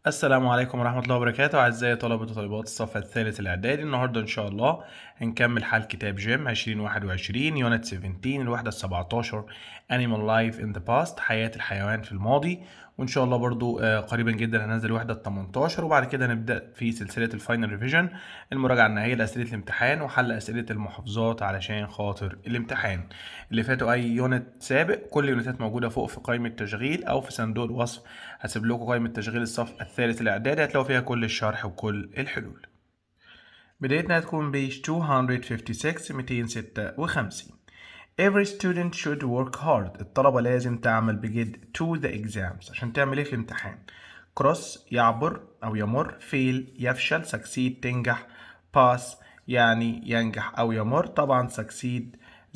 السلام عليكم ورحمة الله وبركاته أعزائي طلبة وطالبات الصف الثالث الاعدادي. النهاردة إن شاء الله هنكمل حل كتاب جيم 2021 يونت 17 الوحدة 17 Animal Life in the Past حياة الحيوان في الماضي. وإن شاء الله برضو قريبا جدا هننزل الوحدة 18 وبعد كده نبدأ في سلسلة الفاينل ريفيجن المراجعة النهائية لأسئلة الامتحان وحل أسئلة المحافظات علشان خاطر الامتحان. اللي فاتوا أي يونت سابق كل اليونتات موجودة فوق في قائمة تشغيل أو في صندوق الوصف. هسيب لكم قائمة تشغيل الصف الثالث الاعدادي هتلاقوا فيها كل الشرح وكل الحلول. بدايتنا هتكون بيج 256 256. Every student should work hard. الطلبة لازم تعمل بجد to the exams عشان تعمل ايه في الامتحان. cross يعبر او يمر، fail يفشل، succeed تنجح، pass يعني ينجح او يمر. طبعا succeed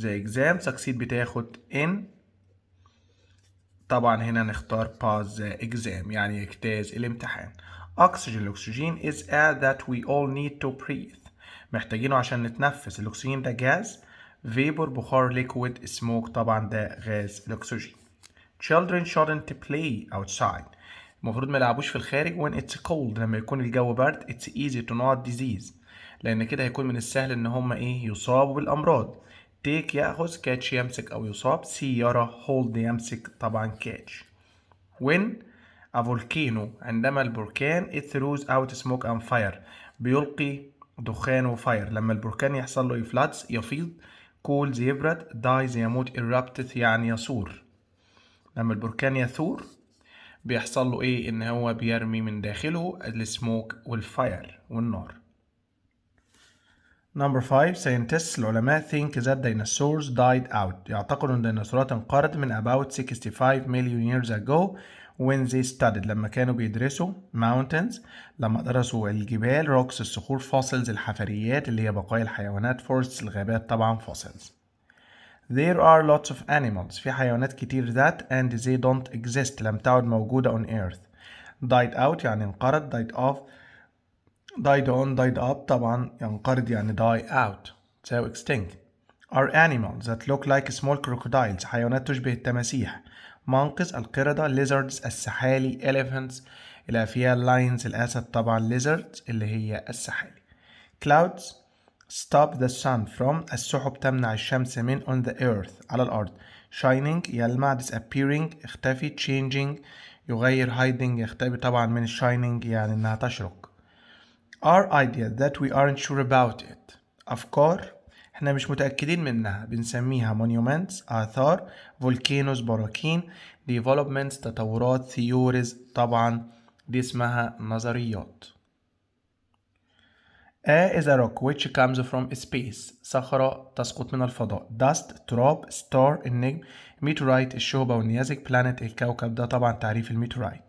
the exam، succeed بتاخد in. طبعا هنا نختار pass the exam يعني يجتاز الامتحان. oxygen الأكسجين is air that we all need to breathe. محتاجينه عشان نتنفس. الأكسجين ده جاز. vapor بخار، liquid smoke طبعا ده غاز الأكسجين. children shouldn't play outside. المفروض ما يلعبوش في الخارج when it's cold لما يكون الجو برد. it's easy to not disease لأن كده هيكون من السهل إن هما يصابوا بالأمراض. take يأخذ، catch يمسك أو يصاب، see يرى، hold يمسك طبعا catch. when a volcano عندما البركان it throws out smoke and fire بيلقي دخان وفاير. لما البركان يحصل له floods يفيض. cools يبرد، dies يموت، erupted يعني يثور. لما البركان يثور بيحصل له ان هو بيرمي من داخله السموك والفاير والنار. Number 5 scientists العلماء think that dinosaurs died out. يعتقدوا ان الديناصورات انقرضت من about 65 million years ago when they studied لما كانوا بيدرسوا mountains لما درسوا الجبال، rocks الصخور، fossils الحفريات اللي هي بقايا الحيوانات، forests الغابات طبعا fossils. There are lots of animals في حيوانات كتير that and they don't exist لم تعد موجودة on earth. died out يعني انقرض، died off died on died up طبعا ينقرض يعني die out تساوي extinct. are animals that look like small crocodiles حيوانات تشبه التماسيح. monkeys القردة، lizards السحالي، elephants الأفيال، lions الأسد طبعا lizards اللي هي السحالي. clouds stop the sun from السحب تمنع الشمس من on the earth على الأرض. shining يلمع، disappearing اختفي، changing يغير، hiding يختفي طبعا من shining يعني إنها تشرق. our idea that we aren't sure about it أفكار احنا مش متأكدين منها بنسميها monuments آثار، volcanoes براكين، developments تطورات، theories طبعا دي اسمها نظريات. A is a rock which comes from space صخرة تسقط من الفضاء. dust تراب، star النجم، meteorite الشهبة والنيازك، planet الكوكب ده طبعا تعريف الميتورايت.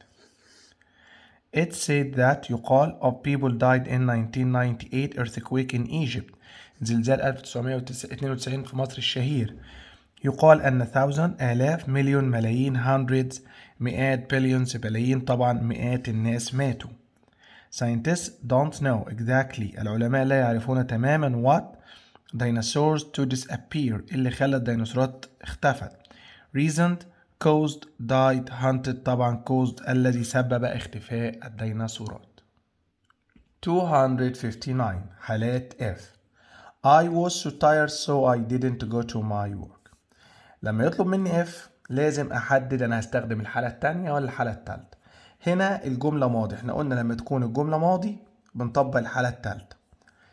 It said that يقال of people died in 1998 earthquake in Egypt زلزال 1992 في مصر الشهير. يقال أن thousand آلاف، مليون ملايين، hundreds مئات، billions بلايين طبعا مئات الناس ماتوا. Scientists don't know exactly العلماء لا يعرفون تماما what dinosaurs to disappear اللي خلى الديناصورات اختفت. reasoned caused died hunted طبعا caused الذي سبب اختفاء الديناصورات. 259 حالات F. I was so tired so I didn't go to my work. لما يطلب مني F لازم أحدد أنا هستخدم الحالة التانية ولا الحالة التالتة. هنا الجملة ماضي، احنا قلنا لما تكون الجملة ماضي بنطبق الحالة التالتة،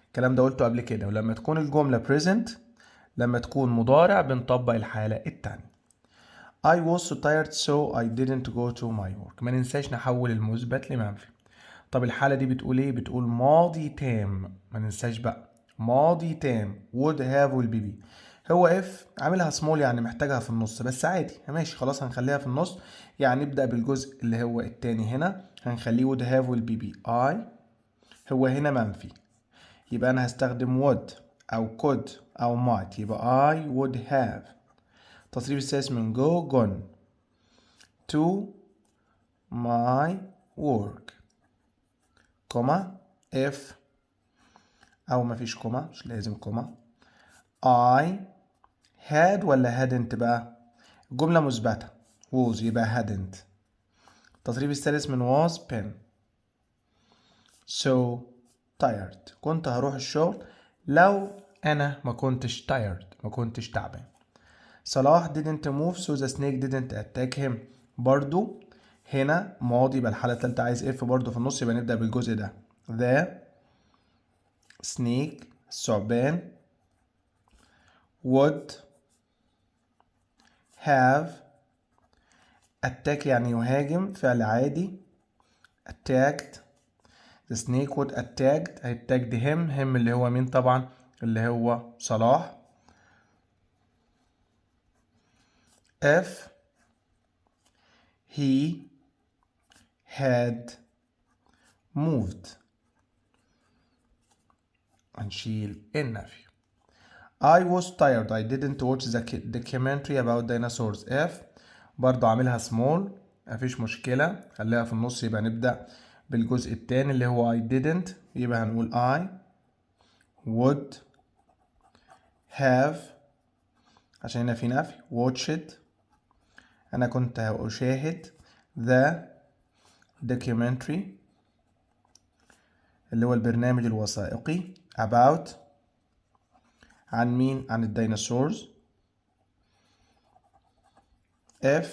الكلام ده قلته قبل كده. ولما تكون الجملة present لما تكون مضارع بنطبق الحالة التانية. I was so tired so I didn't go to my work. ما ننساش نحول المثبت لمنفي. طب الحالة دي بتقول ايه؟ بتقول ماضي تام، ما ننساش بقى ماضي تام would have will be. هو if عاملها small يعني محتاجها في النص بس عادي ماشي خلاص هنخليها في النص. يعني نبدأ بالجزء اللي هو التاني هنا هنخليه would have will be I هو هنا منفي يبقى أنا هستخدم would أو could أو might يبقى I would have. تصريف السادس من go gone to my work كوما if أو مفيش كوما مش لازم كوما. I had ولا hadn't بقى؟ الجملة مثبتة was يبقى hadn't. التصريف الثالث من was pen so tired. كنت هروح الشغل لو أنا ما كنتش tired، ما كنتش تعبان. صلاح didn't move so the snake didn't attack him. برضو هنا ماضي، يبقى الحالة التالتة عايز اف برضو في النص، يبقى نبدأ بالجزء ده. the snake الثعبان would have attack يعني يهاجم، فعل عادي. attacked the snake would attacked him. him اللي هو مين طبعا؟ اللي هو صلاح. if he had moved هنشيل النفي. I was tired I didn't watch the documentary about dinosaurs. if برضو عاملها small مفيش مشكلة، خليها في النص، يبقى نبدأ بالجزء التاني اللي هو I didn't، يبقى هنقول I would have عشان هنا في نفي. watched أنا كنت أشاهد the documentary اللي هو البرنامج الوثائقي about عن مين؟ عن الديناصورز. if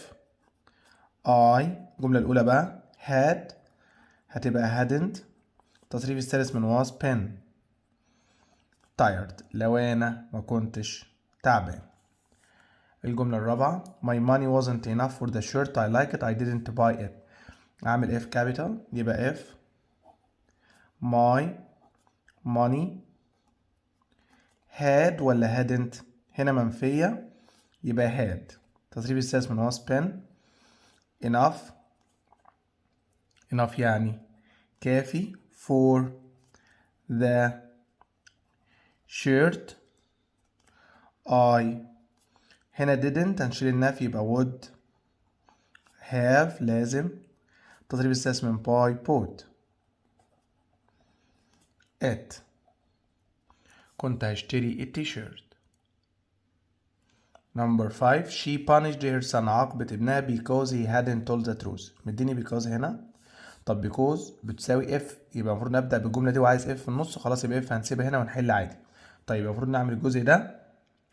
I الجملة الأولى بقى had هتبقى hadn't. التصريف الثالث من was pen tired لو أنا ما كنتش تعبان. الجملة الرابعة my money wasn't enough for the shirt I like it I didn't buy it. أعمل if capital يبقى if my money had ولا hadn't؟ هنا منفية يبقى had. التصريف الثالث من was pen enough يعني كافي for the shirt I هنا didn't هنشيل النفي يبقى would have لازم. التصريف الثالث من buy bought it كنت هشتري التيشيرت. Number 5 she punished her son عاقبت ابنها because he hadn't told the truth. مديني because هنا، طب because بتساوي if يبقى المفروض نبدأ بالجملة دي وعايز if في النص، خلاص يبقى if هنسيبها هنا ونحل عادي. طيب المفروض نعمل الجزء ده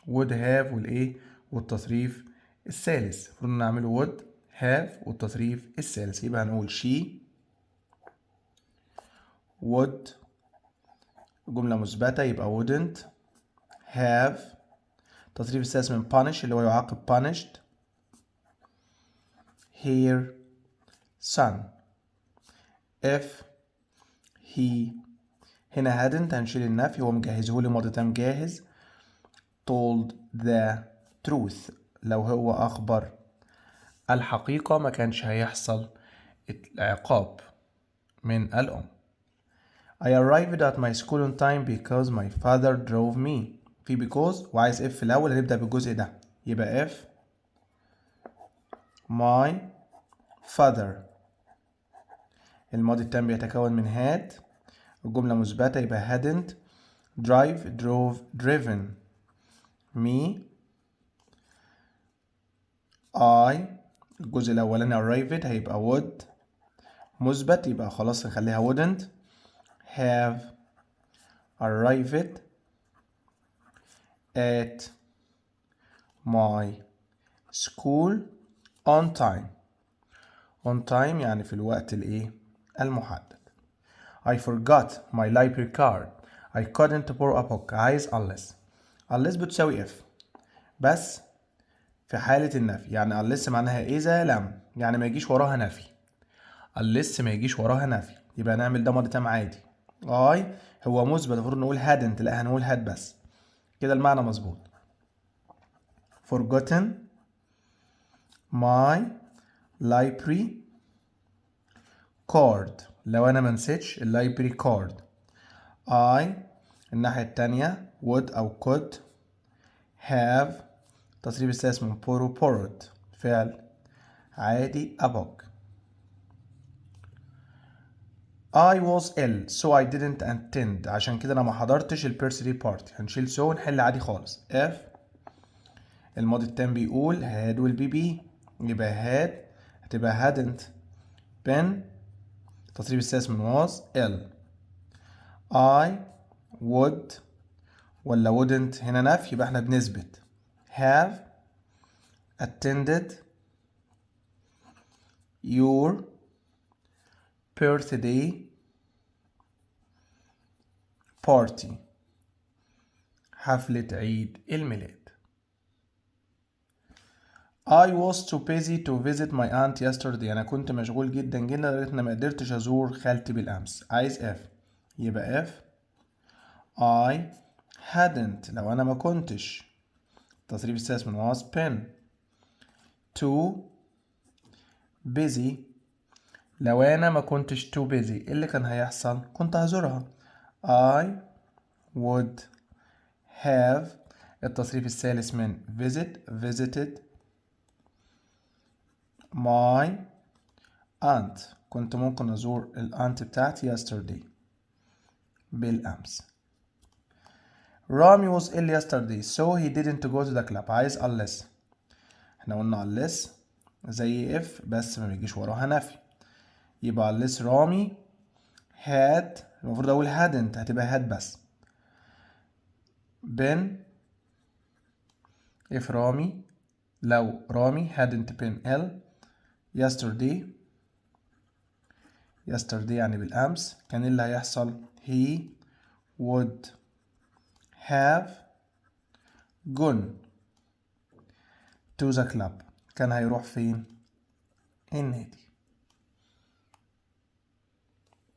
would have والايه والتصريف الثالث، المفروض نعمله would have والتصريف الثالث، يبقى هنقول she would جملة مثبتة يبقى wouldn't have. التصريف الثالث من punish اللي هو يعاقب punished her son. if he هنا hadn't هنشيل النفي، هو مجهزه لي ماضي تام جاهز. told the truth لو هو أخبر الحقيقة ما كانش هيحصل العقاب من الأم. I arrived at my school on time because my father drove me. في because وعايز if في الأول، هنبدأ بالجزء ده يبقى if my father الماضي التام بيتكون من had، الجملة مثبتة يبقى hadn't drove driven me I الجزء الأولاني arrived هيبقى would مثبت يبقى خلاص نخليها wouldn't have arrived at my school on time يعني في الوقت الايه المحدد. I forgot my library card I couldn't borrow a book. عايز unless بتساوي if بس في حالة النفي، يعني unless معناها إذا لم، يعني ما يجيش وراها نفي. unless ما يجيش وراها نفي يبقى نعمل ده ماضي تام عادي. هو مثبت المفروض نقول hadn't، لا هنقول had بس كده المعنى مظبوط. forgotten my library card لو أنا منسيتش اللايبرري card. الناحية التانية would أو could have تصريف الثالث من borrowed فعل عادي a book. I was ill so I didn't attend عشان كده أنا ما حضرتش البيرثدي بارتي، هنشيل so ونحل عادي خالص. if الماضي التام بيقول had will be يبقى had هتبقى hadn't been. التصريف الثالث من was ill I would ولا wouldn't هنا نفي، يبقى احنا بنثبت have attended your birthday party حفلة عيد الميلاد. I was too busy to visit my aunt yesterday. أنا كنت مشغول جدا جدا لدرجة إن ما قدرتش أزور خالتي بالأمس. عايز if، يبقى if I hadn't لو أنا ما كنتش، التصريف الثالث من was been too busy لو أنا ما كنتش too busy إيه اللي كان هيحصل؟ كنت هزورها. I would have التصريف الثالث من visited my aunt كنت ممكن أزور الأنت بتاعتي yesterday بالأمس. رامي was ill yesterday so he didn't go to the club. عايز unless، احنا قلنا unless زي if بس ما بيجيش وراها نفي، يبقى unless رامي had المفروض أقول hadn't، هتبقى had بس been if رامي لو رامي hadn't been ill yesterday يعني بالأمس كان اللي هيحصل he would have gone to the club. كان هيروح فين؟ النادي.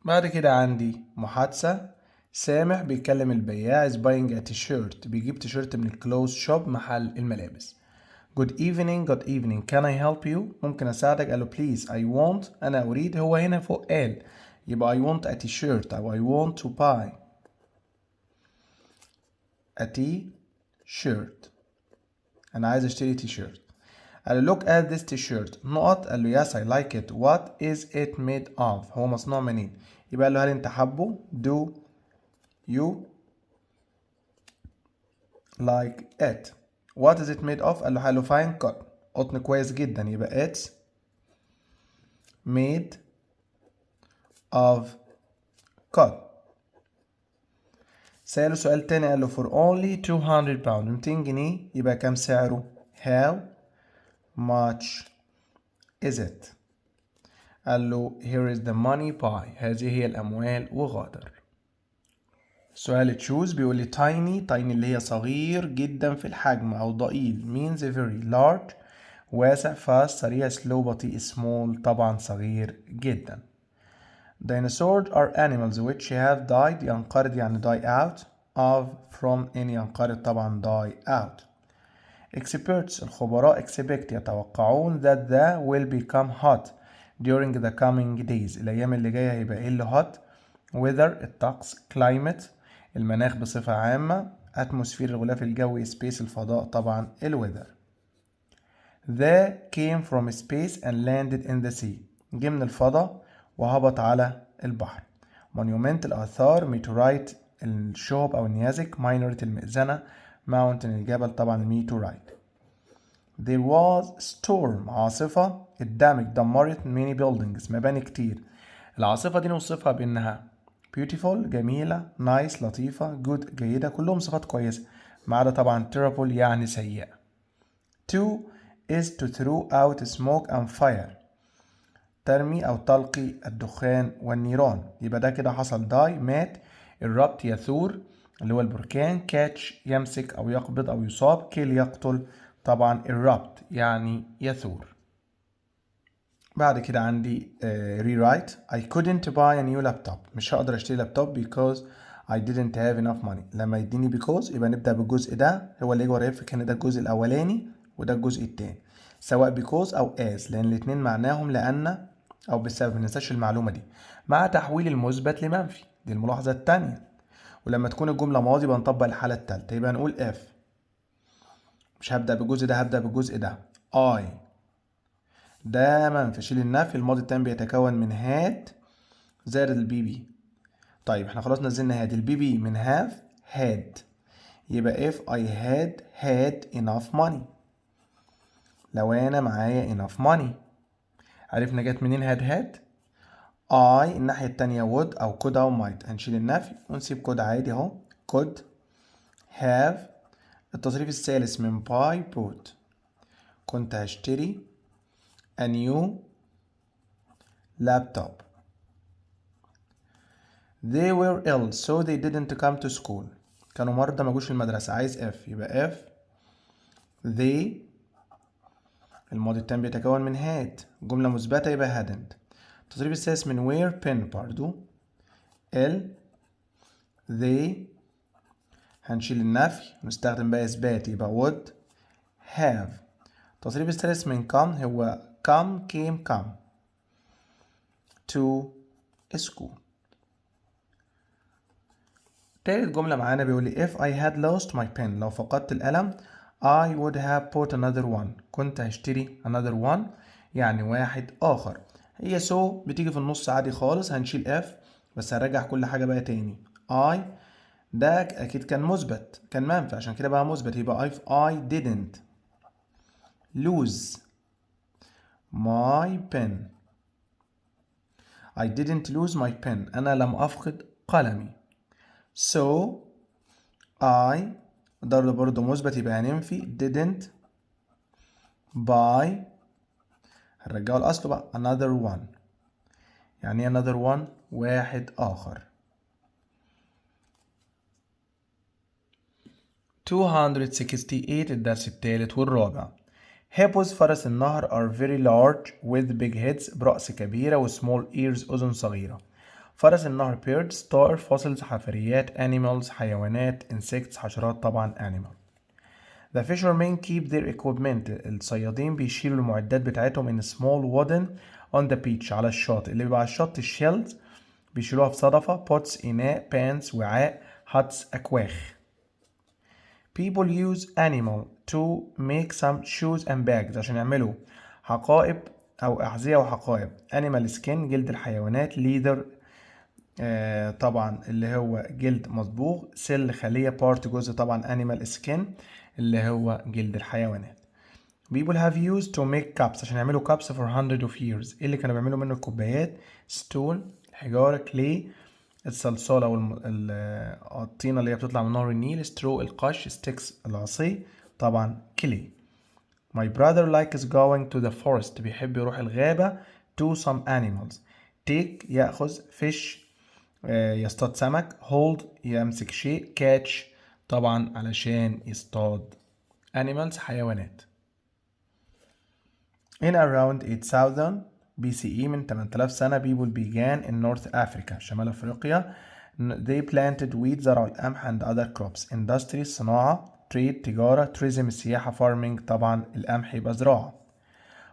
بعد كده عندي محادثة. سامح بيكلم البياع is buying a t-shirt، بيجيب تيشيرت من الكلوز شوب محل الملابس. good evening can I help you؟ ممكن أساعدك؟ قال له please I want أنا أريد، هو هنا فوق قال يبقى I want a t-shirt أو I want to buy a t-shirt، أنا عايز أشتري t-shirt. قال له look at this t-shirt نقط، قال له yes I like it what is it made of؟ هو مصنوع منين؟ يبقى قال له هل أنت حابه؟ do you like it؟ what is it made of؟ قال له حلو fine cotton، قطن كويس جدا، يبقى it's made of cotton. سأله سؤال تاني قال له for only 200 pound 200 جنيه، يبقى كام سعره؟ how much is it؟ قال له here is the money by، هذه هي الأموال وغادر. سؤال تشوز بيقول لي tiny اللي هي صغير جدا في الحجم أو ضئيل means very large واسع fast سريع slow بطيء small طبعا صغير جدا. Dinosaurs are animals which have died ينقرض يعني die out of from in ينقرض طبعا die out. Experts الخبراء expect يتوقعون that the will become hot during the coming days الأيام اللي جاية هيبقى إيه اللي hot؟ weather الطقس climate المناخ بصفة عامة atmosphere الغلاف الجوي space الفضاء طبعا الweather. They came from space and landed in the sea جه من الفضاء وهبط على البحر. monument الآثار meteorite الشهب أو النيازك minority المئذنة mountain الجبل طبعا meteorite. There was storm عاصفة دمرت many buildings مباني كتير. العاصفة دي نوصفها بأنها beautiful جميلة nice لطيفة good جيدة كلهم صفات كويسة ما عدا طبعا terrible يعني سيئة. To is to throw out smoke and fire ترمي أو تلقي الدخان والنيران، يبقى ده كده حصل die مات. الربط يثور اللي هو البركان catch يمسك أو يقبض أو يصاب kill يقتل طبعا الربط يعني يثور. بعد كده عندي rewrite I couldn't buy a new laptop مش هقدر اشتري لابتوب because I didn't have enough money. لما يديني because يبقى نبدأ بالجزء ده هو اللي يجي ورا كان ده الجزء الأولاني وده الجزء التاني سواء because أو as لأن الاتنين معناهم لأن أو بسبب. مننساش المعلومة دي مع تحويل المثبت لمنفي دي الملاحظة التانية. ولما تكون الجملة ماضي بنطبق الحالة التالتة يبقى نقول if مش هبدأ بالجزء ده هبدأ بالجزء ده I ده منفي شيل النفي. الماضي التام بيتكون من had زائد البي بي. طيب احنا خلاص نزلنا had البي بي من have had يبقى if I had enough money لو انا معايا enough money. عرفنا جت منين had I الناحية التانية would أو could أو might، هنشيل النفي ونسيب could عادي أهو. could have. التصريف الثالث من buy bought، كنت هشتري a new laptop. They were ill so they didn't come to school. كانوا مرضى ما جوش المدرسة. عايز if، يبقى if they. الماضي التام بيتكون من had، جملة مثبتة يبقى hadn't. التصريف الثالث من were pen برضو ال they. هنشيل النفي ونستخدم بقى إثبات يبقى would have. التصريف الثالث من come هو come came come to school. تالت جملة معانا بيقول لي if I had lost my pen، لو فقدت القلم I would have bought another one، كنت هشتري another one يعني واحد آخر. هي so بتيجي في النص عادي خالص، هنشيل if بس هرجع كل حاجة بقى تاني. I ده أكيد كان مثبت، كان منفي، عشان كده بقى مثبت، يبقى if I didn't lose my pen. I didn't lose my pen، أنا لم أفقد قلمي. so I ده برضه مثبت يبقى هننفي didn't buy، هنرجعه لأصله بقى another one. يعني another one واحد آخر. 268 الدرس الثالث والرابع. hippos فرس النهر are very large with big heads، برأس كبيرة و small ears، أذن صغيرة. فرس النهر birds طائر، fossils حفريات، animals حيوانات، insects حشرات طبعا animal. The fishermen keep their equipment، الصيادين بيشيلوا المعدات بتاعتهم in small wooden on the beach، على الشاطئ. اللي بيبقى على الشط shells بيشيلوها في صدفة، pots إناء، pans وعاء، huts أكواخ. People use animal to make some shoes and bags، عشان يعملوا حقائب أو أحذية وحقائب. animal skin جلد الحيوانات، leather طبعا اللي هو جلد مصبوغ، سل خلية، part جزء طبعا animal skin اللي هو جلد الحيوانات. people have used to make cups، عشان يعملوا cups for hundreds of years. ايه اللي كانوا بيعملوا منه الكوبايات؟ stone الحجارة، clay الصلصال او الطينة اللي هي بتطلع من نهر النيل، straw القش، sticks العصي طبعا clay. my brother likes going to the forest، بيحب يروح الغابة. to some animals take يأخذ، fish يصطاد سمك، hold يمسك شيء، catch طبعا علشان يصطاد animals حيوانات. in around 8000 BCE من 8000 سنة people began in North Africa شمال أفريقيا. they planted wheat زرعوا القمح and other crops. industry صناعة، trade تجارة، tourism السياحة، farming طبعا القمح يبقى زراعة.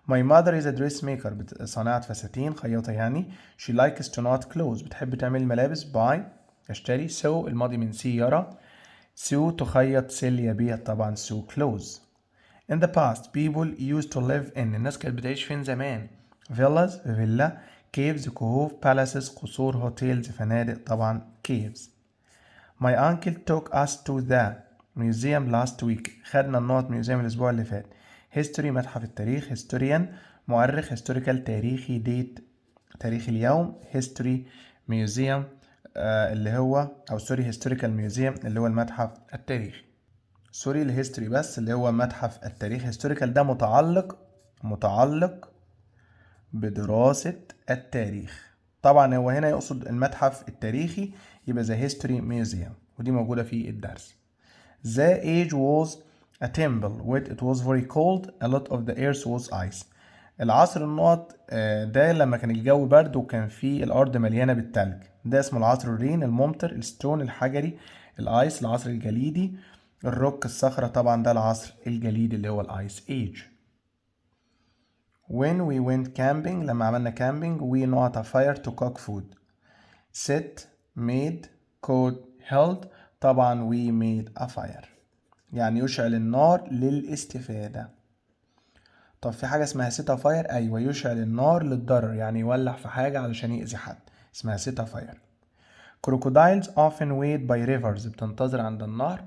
my mother is a dressmaker صانعة فساتين، خياطة يعني. she likes to knot clothes بتحب تعمل ملابس. buy اشتري. sew الماضي من see يرى. sew تخيط، sell يبيع طبعا sew clothes. in the past people used to live in، الناس كانت بتعيش فين زمان؟ villas فيلا، caves كهوف، palaces قصور، hotels فنادق طبعا caves. my uncle took us to the museum last week، خدنا النقط museum الأسبوع اللي فات. history متحف التاريخ، historian مؤرخ، historical تاريخي، date تاريخ اليوم، history museum اللي هو أو سوري historical museum اللي هو المتحف التاريخي. سوري الهيستوري بس اللي هو متحف التاريخ. هيستوريكال ده متعلق بدراسة التاريخ. طبعا هو هنا يقصد المتحف التاريخي، يبقى the history museum، ودي موجودة في الدرس. The age was a temple when it was very cold a lot of the earth was ice. العصر النقط ده لما كان الجو برد وكان فيه الأرض مليانة بالتلج، ده اسمه العصر الرين. الممطر الستون الحجري، الايس العصر الجليدي، الروك الصخرة طبعا ده العصر الجليدي اللي هو الايس ايج. when we went camping لما عملنا camping we not a fire to cook food. set made code held طبعا we made a fire يعني يشعل النار للاستفادة. طب في حاجة اسمها set a fire؟ ايوه يشعل النار للضرر، يعني يولع في حاجة علشان يأذي حد، اسمها set a fire. crocodiles often wait by rivers بتنتظر عند النهر.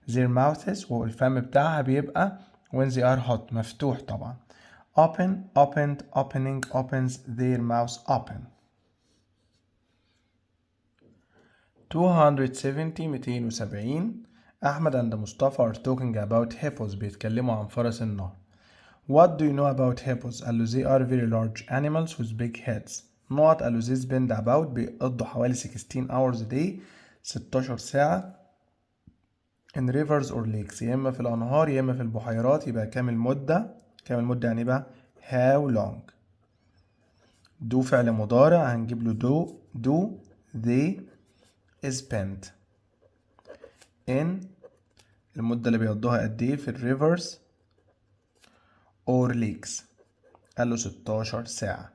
their mouths والفم بتاعها بيبقى when they are hot مفتوح طبعا. open opened opening opens their mouths open. 270 أحمد and مصطفى are talking about hippos بيتكلموا عن فرس النهر. What do you know about hippos؟ قال له they are very large animals with big heads. نقط قال له they spend about بيقضوا حوالي 16 hours a day 16 ساعة in rivers or lakes يا إما في الأنهار يا إما في البحيرات. يبقى كام المدة يعني بقى how long. do فعل مضارع هنجيب له do they spend in المدة اللي بيقضوها قد إيه في الريفرز or lakes. قال له 16 ساعة.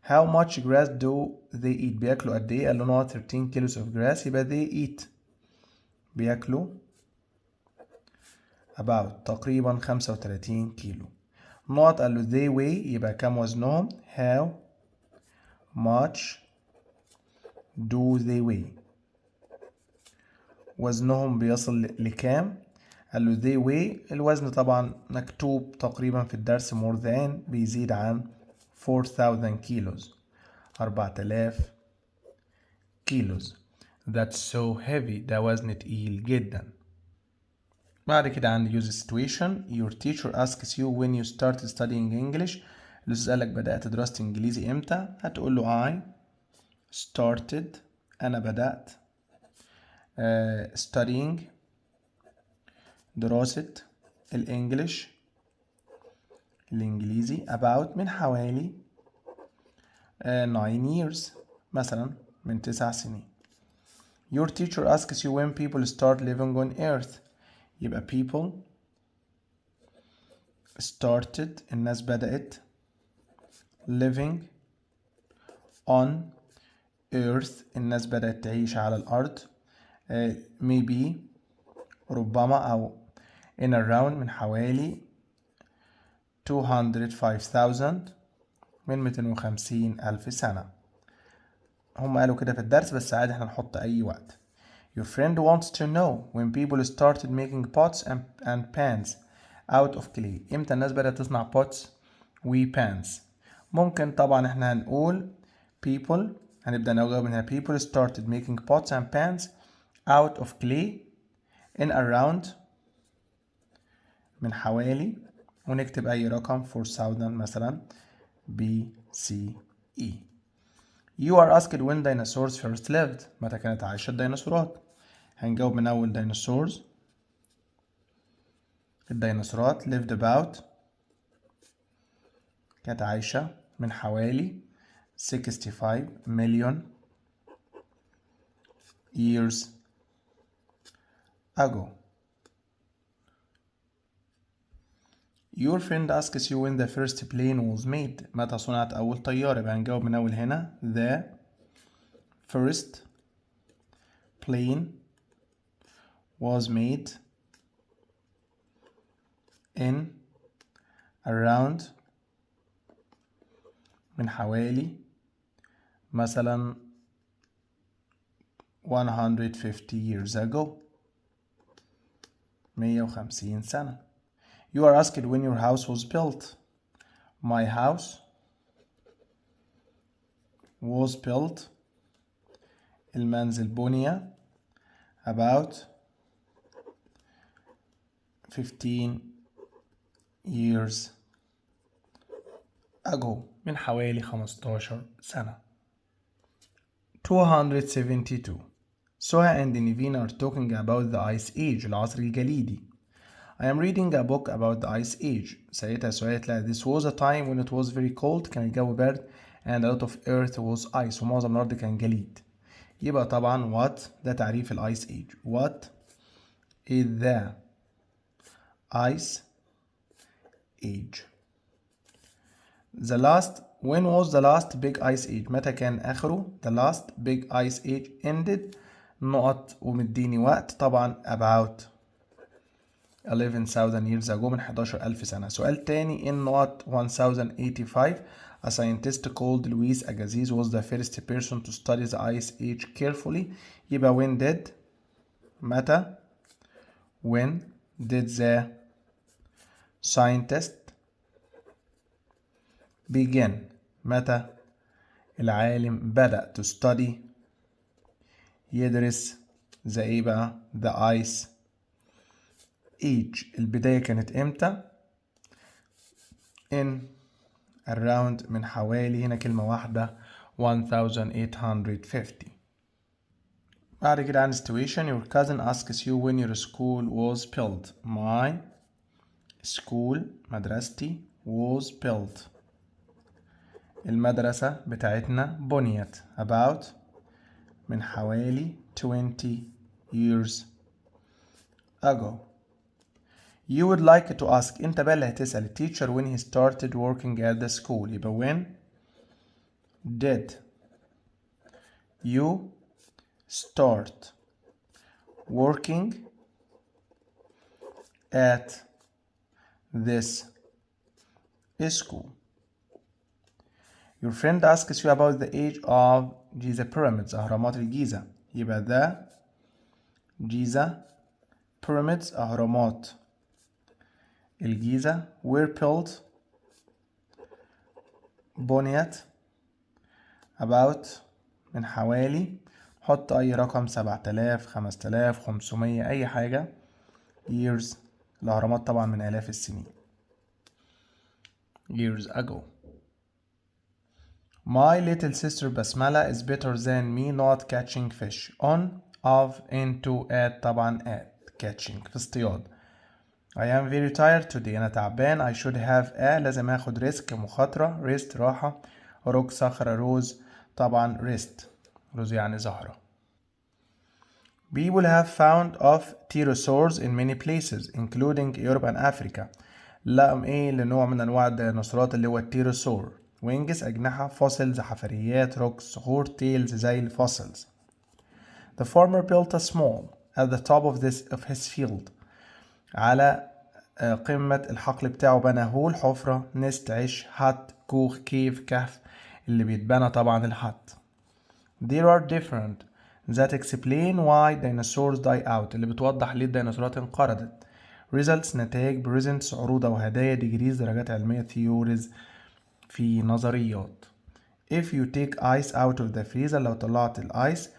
How much grass do they eat؟ بياكلوا قد إيه؟ قال له نقط 13 kilos of grass. يبقى they eat بياكلوا about تقريبا 35 كيلو. نقط قال له they weigh يبقى كام وزنهم؟ How much do they weigh؟ وزنهم بيصل لكام؟ قال له they weigh الوزن طبعا مكتوب تقريبا في الدرس more than بيزيد عن 4000 كيلوز 4000 كيلوز. That's so heavy ده وزن تقيل جدا. بعد كده عندي use situation. Your teacher asks you when you started studying English. الأستاذ قالك بدأت دراسة إنجليزي إمتى؟ هتقول له I started أنا بدأت studying دراسة الإنجليش الإنجليزي about من حوالي 9 years مثلا من 9 سنين. Your teacher asks you when people start living on earth. يبقى people started الناس بدأت living on earth الناس بدأت تعيش على الأرض maybe ربما أو in around من حوالي 205,000 من 250,000 سنة. هم قالوا كده في الدرس بس عادي احنا نحط أي وقت. Your friend wants to know when people started making pots and pans out of clay. امتى الناس بدأت تصنع pots و pans؟ ممكن طبعا احنا هنقول people هنبدأ نجاوب من هنا people started making pots and pans out of clay in around من حوالي ونكتب أي رقم 4000 مثلا BCE. You are asked when dinosaurs first lived. متى كانت عايشة الديناصورات؟ هنجاوب من أول dinosaurs. الديناصورات lived about كانت عايشة من حوالي 65 million years ago. Your friend asks you when the first plane was made. متى صنعت أول طيارة؟ يبقى هنجاوب من أول هنا the first plane was made in around من حوالي مثلا 150 years ago 150 سنة. You are asked when your house was built. My house was built المنزل بني about 15 years ago من حوالي 15 سنة. 272 Soha and Niveen are talking about the Ice Age العصر الجليدي. I am reading a book about the Ice Age. سألتها سؤال لا this was a time when it was very cold كان الجو برد and a lot of earth was ice ومعظم الأرض كان جليد. يبقى طبعا what ده تعريف ال Ice Age. What is the Ice Age? When was the last big ice age؟ متى كان آخره؟ The last big ice age ended نقط ومديني وقت طبعا about 11,000 years ago من 11,000 سنة. سؤال تاني in نقط 1085 a scientist called Louis Agassiz was the first person to study the ice age carefully. يبقى when did متى when did the scientist begin متى العالم بدأ to study يدرس the ايه بقى the ice age. البداية كانت امتى؟ in around من حوالي هنا كلمة واحدة 1850. بعد كده عن situation your cousin asks you when your school was built. My school مدرستي was built. المدرسة بتاعتنا بنيت about من حوالي 20 years ago. You would like to ask انت بقى اللي هتسأل teacher when he started working at the school. يبقى when did you start working at this school. Your friend asks you about the age of Giza pyramids. أهرامات الجيزة. يبقى the Giza pyramids أهرامات الجيزة were built بنيت about من حوالي حط أي رقم 7000 5000 500 أي حاجة years. الأهرامات طبعا من آلاف السنين years ago. My little sister Basmala is better than me not catching fish. On, of, into, at طبعا at catching في اصطياد. I am very tired today. أنا تعبان. I should have لازم آخد ريسك مخاطرة rest راحة روك صخرة روز طبعا rest روز يعني زهرة. People have found of pterosaurs in many places including Europe and Africa. لقم ايه لنوع من انواع الديناصورات اللي هو التيروسور. wings أجنحة fossils حفريات rocks صخور tails زي الفوسلز. The farmer built a small at the top of his field. على قمة الحقل بتاعه بنى هول حفرة نست عش هات كوخ كيف كهف اللي بيتبنى طبعا الحط. There are different that explain why dinosaurs die out اللي بتوضح ليه الديناصورات انقرضت. results نتائج presents عروض أو هدايا degrees درجات علمية theories في نظريات. if you take ice out of the freezer لو طلعت الآيس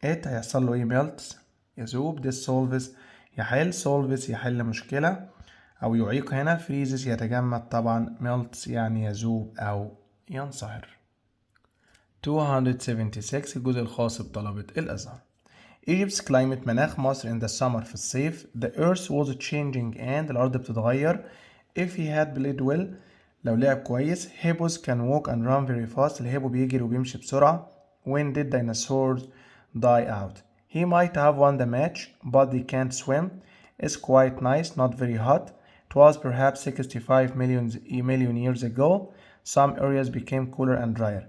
it هيحصل له ايه melts يذوب dissolves يحل solves يحل مشكلة أو يعيق هنا freezes يتجمد طبعا melts يعني يذوب أو ينصهر. 276 الجزء الخاص بطلبة الأزهر. Egypt's climate مناخ مصر in the summer في الصيف. The earth was changing and الأرض بتتغير. If he had played well لو لعب كويس. Hippos can walk and run very fast. الهيبو بيجري وبيمشي بسرعة. When did dinosaurs die out? He might have won the match but they can't swim. It's quite nice, not very hot. It was perhaps 65 million years ago. Some areas became cooler and drier.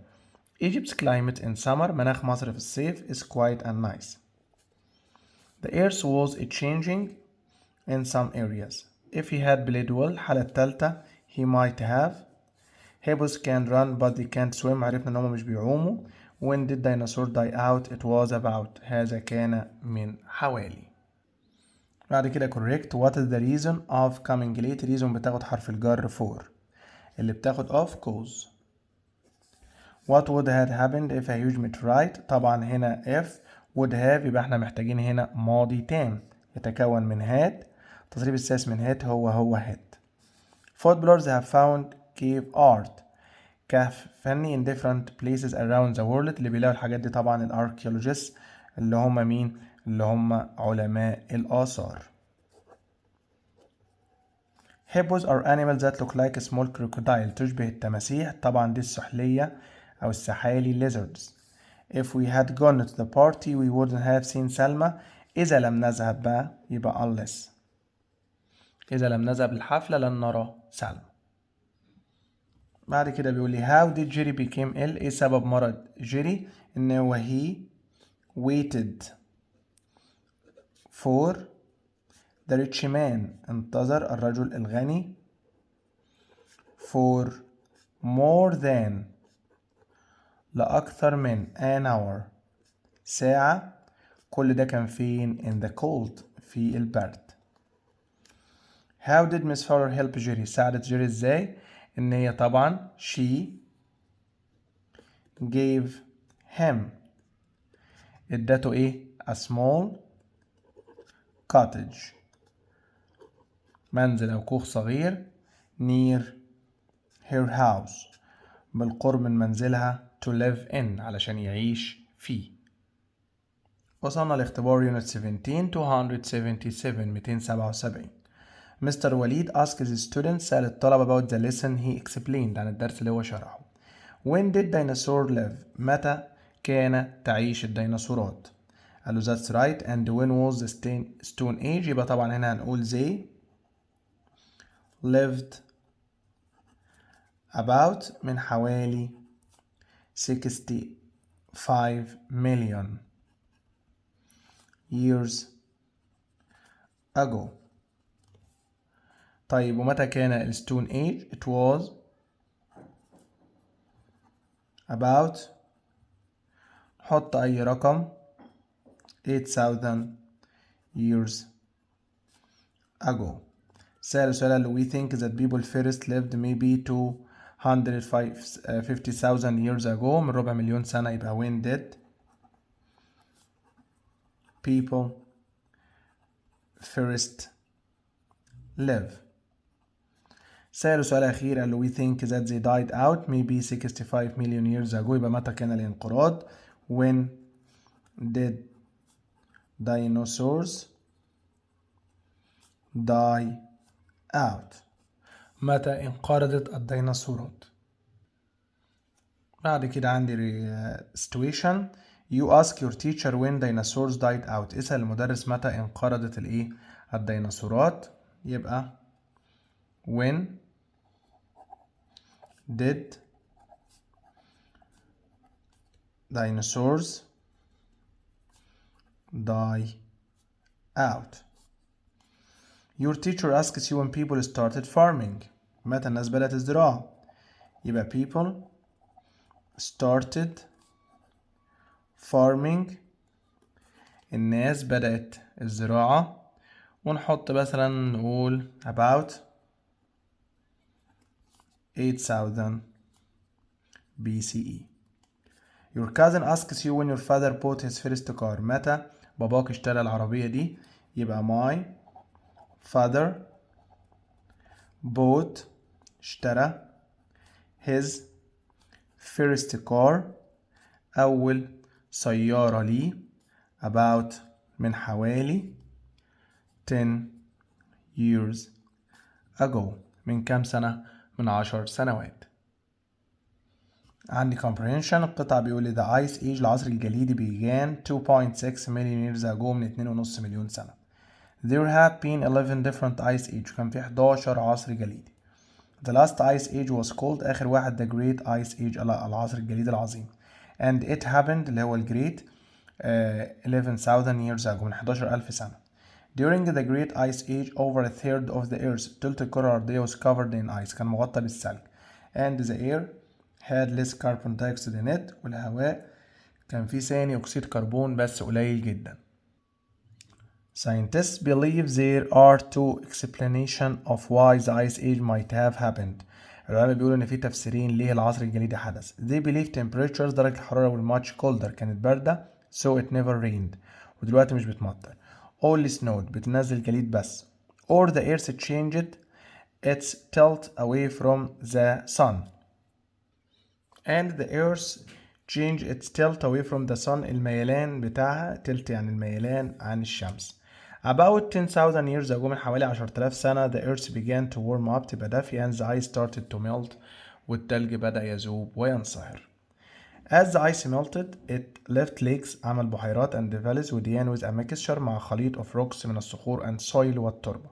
Egypt's climate in summer مناخ مصر في الصيف is quiet and nice. The earth was changing in some areas. If he had played well الحالة التالتة he might have. Hippos can run but they can't swim عرفنا ان هم مش بيعوموا. When did dinosaurs die out? It was about هذا كان من حوالي. بعد كده correct. What is the reason of coming late? reason بتاخد حرف الجر for اللي بتاخد of cause. What would have happened if a huge meteorite طبعا هنا if would have يبقى احنا محتاجين هنا ماضي تام يتكون من had تصريف الساس من had هو had. Footballers have found cave art كهف فني in different places around the world. اللي بيلاقوا الحاجات دي طبعا الاركيولوجيست اللي هم مين؟ اللي هم علماء الآثار. Hippos are animals that look like a small crocodile تشبه التماسيح طبعا دي السحلية أو السحالي lizards. If we had gone to the party we wouldn't have seen سلمى. إذا لم نذهب بقى يبقى unless. إذا لم نذهب للحفلة لن نرى سلمى. بعد كده بيقول لي how did Jerry became ill؟ إيه سبب مرض جيري؟ إن هو he waited for the rich man انتظر الرجل الغني for more than لأكثر من an hour ساعة. كل ده كان فين؟ in the cold في البرد. How did Miss Fowler help Jerry؟ ساعدت جيري ازاي؟ ان هي طبعا she gave him ادته ايه؟ a small cottage، منزل او كوخ صغير near her house، بالقرب من منزلها to live in، علشان يعيش فيه. وصلنا لاختبار يونت 17 277. مستر وليد asked his students، سأل الطلبة about the lesson he explained، عن الدرس اللي هو شرحه. When did dinosaur live؟ متى كان تعيش الديناصورات؟ قال له that's right. and when was the stone age؟ يبقى طبعا هنا هنقول they lived about من حوالي 65 million years ago. طيب ومتى كان الستون ايج؟ it was about، حط أي رقم، 8000 years ago. سأل سؤال we think that people first lived maybe 250,000 years ago، من ربع مليون سنة. يبقى when did people first live. سأل سؤال أخير قال له we think that they died out maybe 65 million years ago. يبقى متى كان الانقراض؟ when did dinosaurs die out؟ متى انقرضت الديناصورات؟ بعد كده عندي situation you ask your teacher when dinosaurs died out. اسأل المدرس متى انقرضت الايه؟ الديناصورات. يبقى when did dinosaurs die out. Your teacher asks you when people started farming. متى الناس بدأت الزراعة؟ يبقى people started farming، الناس بدأت الزراعة. ونحط مثلا نقول about 8000 BCE. Your cousin asks you when your father bought his first car. متى باباك اشترى العربية دي؟ يبقى my father bought، اشترى his first car، أول سيارة لي about من حوالي 10 years ago، من كام سنة؟ من 10 سنوات. عندي comprehension. القطع بيقول لي the ice age، العصر الجليدي began 2.6 million years ago، من 2.5 مليون سنة. There have been 11 different ice age، كان في 11 عصر جليدي. The last ice age was called، آخر واحد the great ice age، العصر الجليدي العظيم. And it happened، اللي هو الجريت 11,000 years ago، من 11,000 سنة. During the great ice age over a third of the earth، تلت الكرة الأرضية was covered in ice، كان مغطى بالثلج. And the air had less carbon dioxide in it، والهواء كان فيه ثاني أكسيد كربون بس قليل جدا. Scientists believe there are two explanations of why the ice age might have happened. العلماء بيقولوا إن في تفسيرين ليه العصر الجليدي حدث. They believe temperatures، درجة الحرارة were much colder، كانت باردة so it never rained، ودلوقتي مش بتمطر. Only snowed، بتنزل جليد بس. Or the earth changed its tilt away from the sun. And the earth changed its tilt away from the sun، الميلان بتاعها tilt يعني الميلان عن الشمس. About 10,000 years ago، من حوالي 10,000 سنة the earth began to warm up، تبقى دافية. and the ice started to melt، والتلج بدأ يذوب وينصهر. As the ice melted it left lakes، عمل بحيرات and valleys وديان with a mixture، مع خليط of rocks من الصخور and soil والتربة.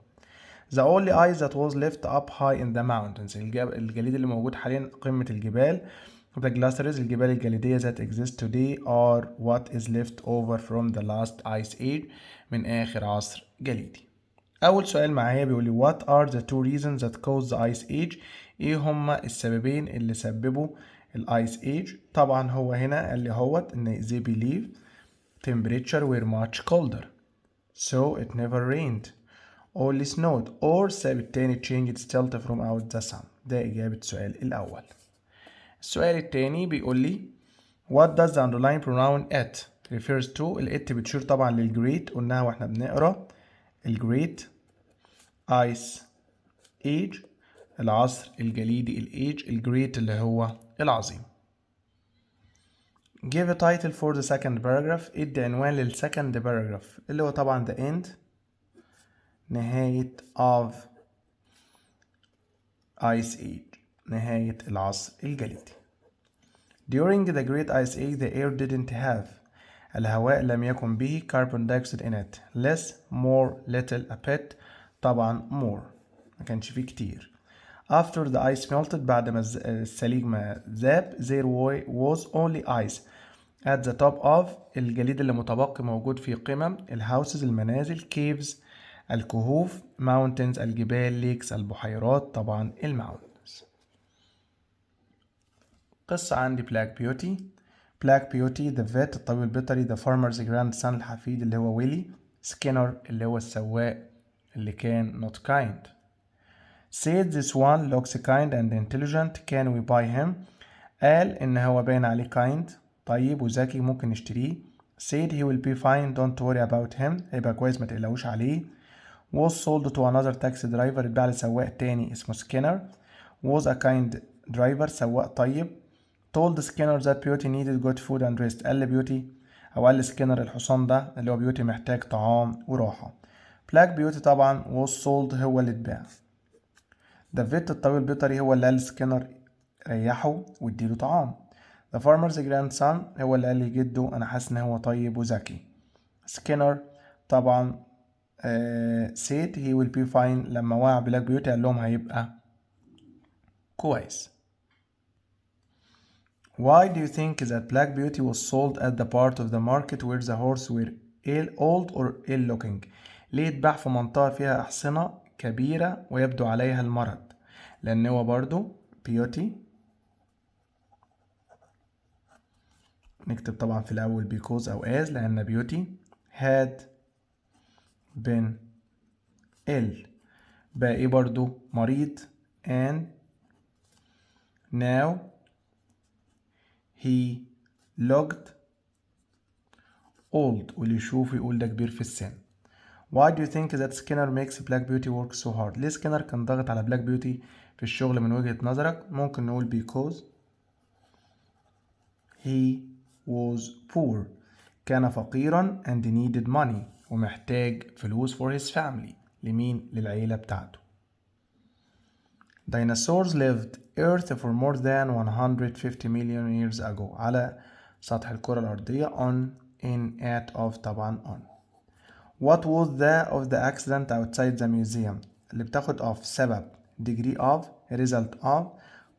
The only ice that was left up high in the mountains، الجليد اللي موجود حاليا قمة الجبال. The glaciers، الجبال الجليدية that exist today are what is left over from the last ice age، من آخر عصر جليدي. أول سؤال معايا بيقول لي what are the two reasons that caused the ice age؟ إيه هما السببين اللي سببوا الايس age؟ طبعا هو هنا قال لي هوت إن they believe temperature were much colder so it never rained only snowed or السبب التاني changed tilt from out the sun. ده إجابة السؤال الأول. السؤال التاني بيقول لي what does the underlying pronoun it؟ refers to الات بتشير طبعا للجريت، قلناها واحنا بنقرا الجريت ice age العصر الجليدي الايج الجريت اللي هو العظيم. give a title for the second paragraph ادي عنوان للسكند paragraph اللي هو طبعا the end نهاية of ice age نهاية العصر الجليدي. during the great ice age the air didn't have الهواء لم يكن به carbon dioxide in it less more little a bit طبعا more ما كانش فيه كتير. after the ice melted بعد ما الثليج ما ذاب there was only ice at the top of الجليد اللي متبقي موجود في قمم الهاوسز المنازل caves الكهوف mountains الجبال lakes البحيرات طبعا الماونتنز. قصة عندي black beauty the vet الطبيب البيطري the farmer's grandson الحفيد اللي هو ويلي سكينر اللي هو السواق اللي كان not kind said this one looks kind and intelligent can we buy him قال إن هو باين عليه kind طيب وذكي ممكن نشتريه. said he will be fine don't worry about him هيبقى كويس ما تقلقوش عليه. was sold to another taxi driver اتباع لسواق تاني اسمه سكينر. was a kind driver سواق طيب. told Skinner that Beauty needed good food and rest قال لبيوتي أو قال لسكينر الحصان ده اللي هو بيوتي محتاج طعام وراحة. black beauty طبعا was sold هو اللي اتباع. the vet الطبيب البيطري هو اللي قال لسكينر ريحه واديله طعام. the farmer's grandson هو اللي قال لجده أنا حاسس إن هو طيب وذكي. سكينر طبعا said he will be fine لما وعى بلاك بيوتي قال لهم هيبقى كويس. Why do you think that Black Beauty was sold at the part of the market where the horse were old or ill looking؟ ليه اتباع في منطقة فيها أحصنة كبيرة ويبدو عليها المرض؟ لأن هو برضو beauty نكتب طبعا في الأول because أو as لأن beauty had been ill بقى إيه برضو مريض and now he looked old واللي يشوف يقول ده كبير في السن. Why do you think that Skinner makes Black Beauty work so hard؟ ليه سكينر كان ضاغط على بلاك بيوتي في الشغل من وجهة نظرك؟ ممكن نقول because he was poor كان فقيرا and needed money ومحتاج فلوس for his family لمين؟ للعيلة بتاعته. Dinosaurs lived Earth for more than 150 million years ago على سطح الكرة الأرضية on in at of طبعا on. What was the accident outside the museum؟ اللي بتاخد of سبب degree of result of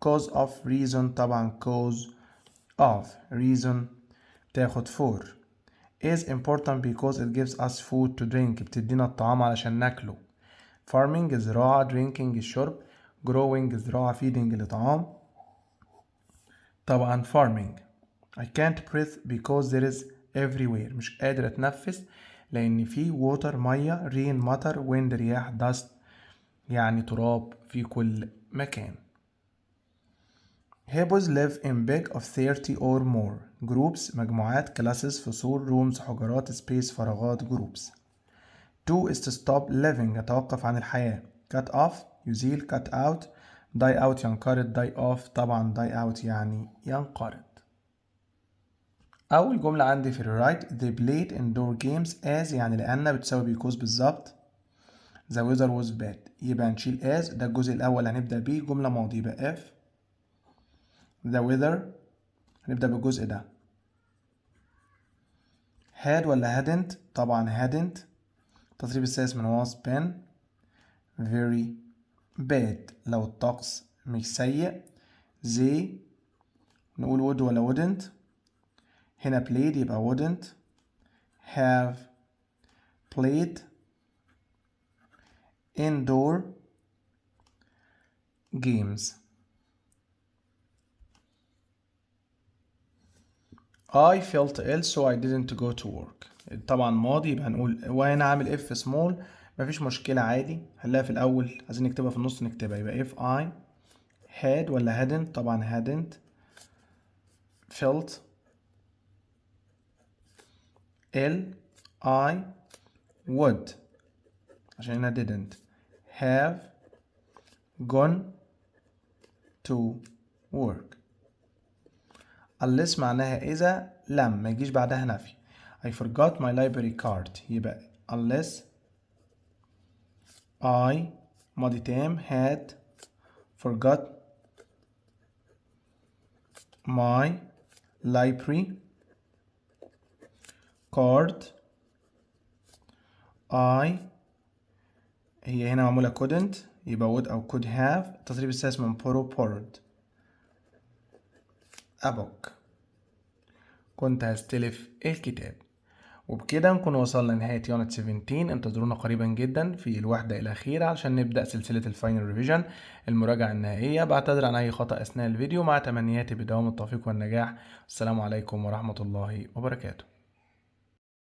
cause of reason طبعا cause of reason بتاخد for is important because it gives us food to drink بتدينا الطعام علشان ناكله. farming زراعة drinking الشرب growing زراعة feeding لطعام طبعا farming. I can't breathe because there is everywhere مش قادر اتنفس لان في water مية rain مطر wind رياح dust يعني تراب في كل مكان. Hippos live in big of 30 or more groups مجموعات classes فصول rooms حجرات space فراغات groups. to is to stop living يتوقف عن الحياة. cut off يزيل cut out die out ينقرض die off طبعا die out يعني ينقرض. أول جملة عندي في الرايت they played indoor games as يعني لأن بتساوي because بالظبط the weather was bad يبقى نشيل as ده الجزء الأول هنبدأ بيه جملة ماضي يبقى if the weather هنبدأ بالجزء ده. had ولا hadn't طبعا hadn't التصريف السادس من was been very bad لو الطقس مش سيء. they نقول would ولا wouldn't هنا played يبقى wouldn't have played indoor games. I felt ill so I didn't go to work طبعا ماضي يبقى هنقول وهنا عامل if small مفيش مشكلة عادي هنلاقيها في الأول عايزين نكتبها في النص نكتبها يبقى if I had ولا hadn't طبعا hadn't felt I would عشان هنا didn't have gone to work. unless معناها إذا لم ما يجيش بعدها نفي. I forgot my library card يبقى unless I ماضي تام had forgot my library card. هي هنا معمولة couldn't يبقى would أو could have. التصريف السادس من borrowed. a book كنت هستلف الكتاب. وبكده نكون وصلنا لنهاية يونت 17. انتظرونا قريبا جدا في الوحدة الأخيرة علشان نبدأ سلسلة الفاينل ريفيجن المراجعة النهائية. بعتذر عن أي خطأ أثناء الفيديو مع تمنياتي بدوام التوفيق والنجاح. السلام عليكم ورحمة الله وبركاته.